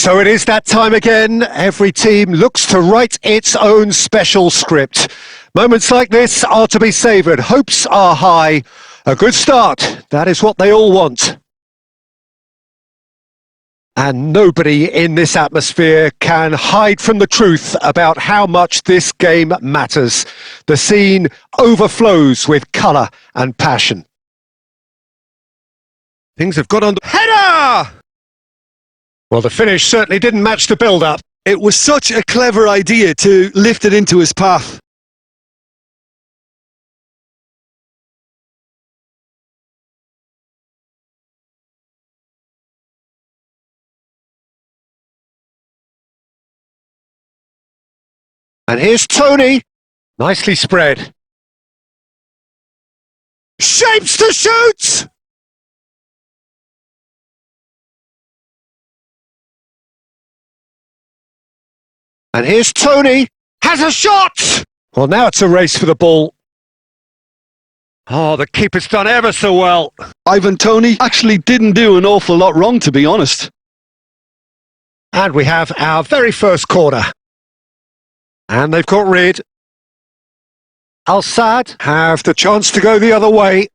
So it is that time again. Every team looks to write its own special script. Moments like this are to be savoured. Hopes are high. A good start. That is what they all want. And nobody in this atmosphere can hide from the truth about how much this game matters. The scene overflows with colour and passion. Things have got under... Header! Well, the finish certainly didn't match the build-up. It was such a clever idea to lift it into his path. And here's Tony. Nicely spread. Shapes to shoot! And here's Tony. Has a shot! Well, now it's a race for the ball. Oh, the keeper's done ever so well. Ivan Toney actually didn't do an awful lot wrong, to be honest. And we have our very first corner. And they've got rid. Al-Sadd have the chance to go the other way.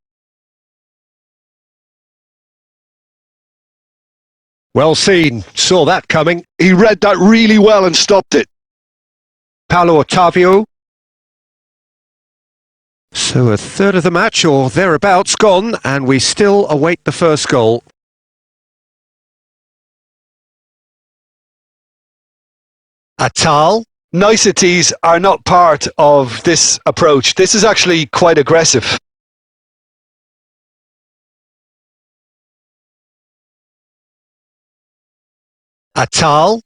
Well seen. Saw that coming. He read that really well and stopped it. Paulo Otavio. So a third of the match, or thereabouts, gone, and we still await the first goal. Atal. Niceties are not part of this approach. This is actually quite aggressive. Atal.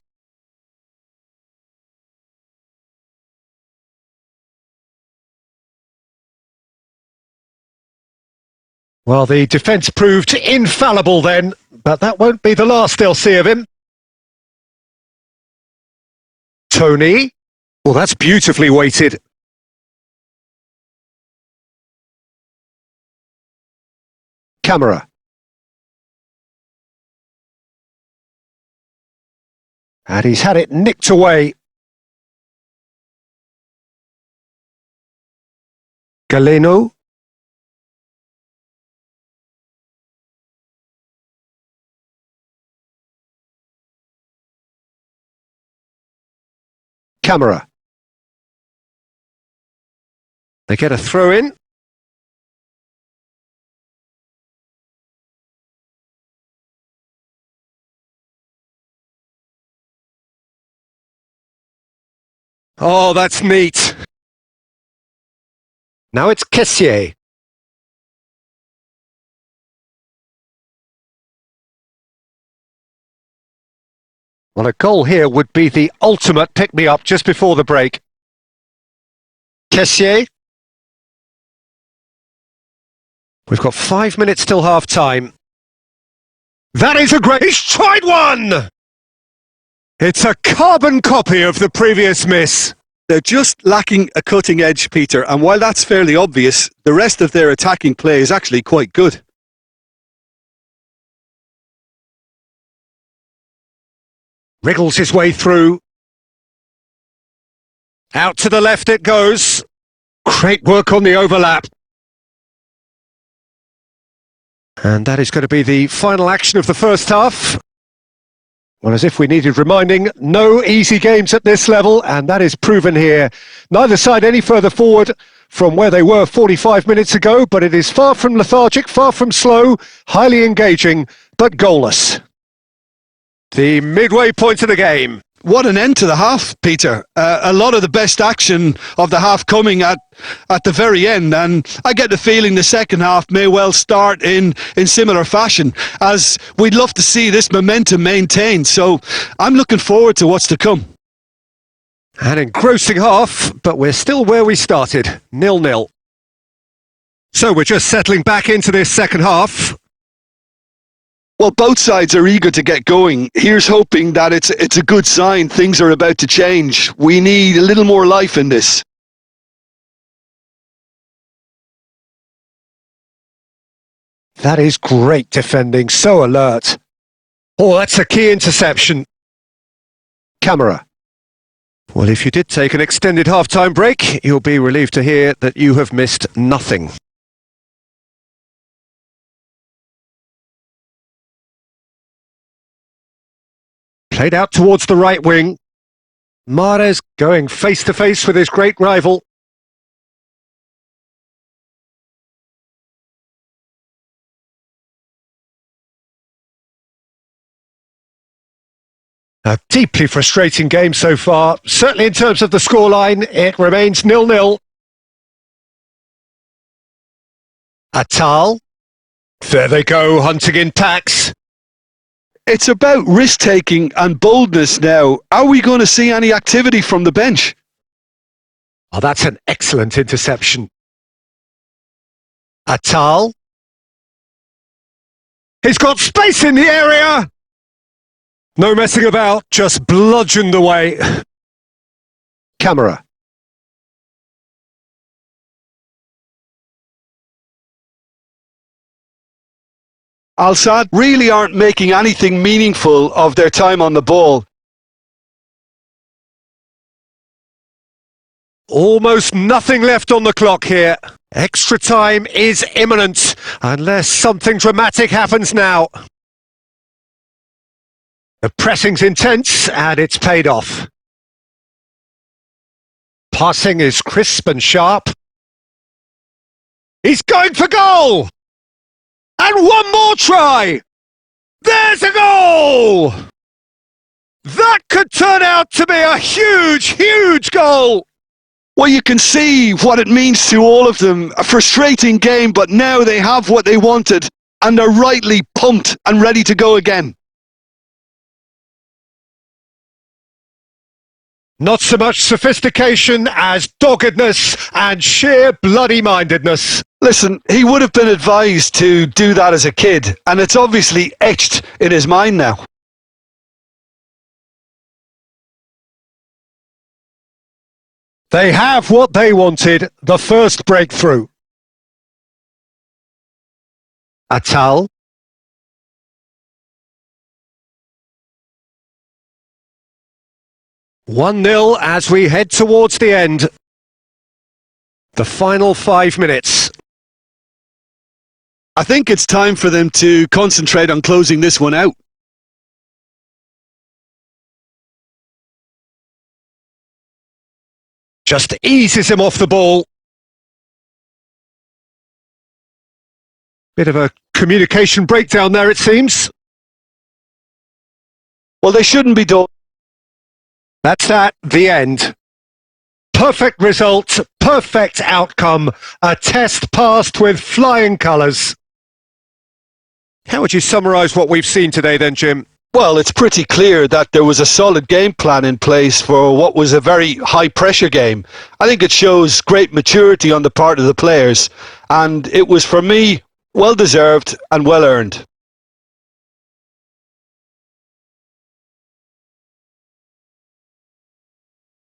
Well, the defence proved infallible then, but that won't be the last they'll see of him. Tony. Well, that's beautifully weighted. Camera. And he's had it nicked away. Galeno. Camera. They get a throw in. Oh, that's neat. Now it's Kessier. Well, a goal here would be the ultimate pick-me-up just before the break. Kessier. We've got 5 minutes till half-time. That is a great... He's tried one! It's a carbon copy of the previous miss. They're just lacking a cutting edge, Peter, and while that's fairly obvious, the rest of their attacking play is actually quite good. Wriggles his way through. Out to the left it goes. Great work on the overlap. And that is going to be the final action of the first half. Well, as if we needed reminding, no easy games at this level, and that is proven here. Neither side any further forward from where they were 45 minutes ago, but it is far from lethargic, far from slow, highly engaging, but goalless. The midway point of the game. What an end to the half, Peter. A lot of the best action of the half coming at the very end, and I get the feeling the second half may well start in similar fashion, as we'd love to see this momentum maintained, so I'm looking forward to what's to come. An engrossing half, but we're still where we started, 0-0. So we're just settling back into this second half. Well, both sides are eager to get going. Here's hoping that it's a good sign. Things are about to change. We need a little more life in this. That is great defending, so alert. Oh, that's a key interception. Camera. Well, if you did take an extended half-time break, you'll be relieved to hear that you have missed nothing. Played out towards the right wing. Mahrez going face-to-face with his great rival. A deeply frustrating game so far. Certainly in terms of the scoreline, it remains 0-0. Al-Ahli. There they go, hunting in packs. It's about risk-taking and boldness now. Are we going to see any activity from the bench? Oh, that's an excellent interception. Al-Ahli. He's got space in the area. No messing about, just bludgeoned away. Camera. Al-Sadd really aren't making anything meaningful of their time on the ball. Almost nothing left on the clock here. Extra time is imminent, unless something dramatic happens now. The pressing's intense, and it's paid off. Passing is crisp and sharp. He's going for goal! And one more try! There's a goal! That could turn out to be a huge, huge goal! Well, you can see what it means to all of them. A frustrating game, but now they have what they wanted, and they're rightly pumped and ready to go again. Not so much sophistication as doggedness and sheer bloody-mindedness. Listen, he would have been advised to do that as a kid, and it's obviously etched in his mind now. They have what they wanted, the first breakthrough. Al-Ahli. 1-0 as we head towards the end. The final 5 minutes. I think it's time for them to concentrate on closing this one out. Just eases him off the ball. Bit of a communication breakdown there, it seems. Well, they shouldn't be done. That's that, the end. Perfect result, perfect outcome, a test passed with flying colours. How would you summarise what we've seen today then, Jim? Well, it's pretty clear that there was a solid game plan in place for what was a very high-pressure game. I think it shows great maturity on the part of the players, and it was, for me, well-deserved and well-earned.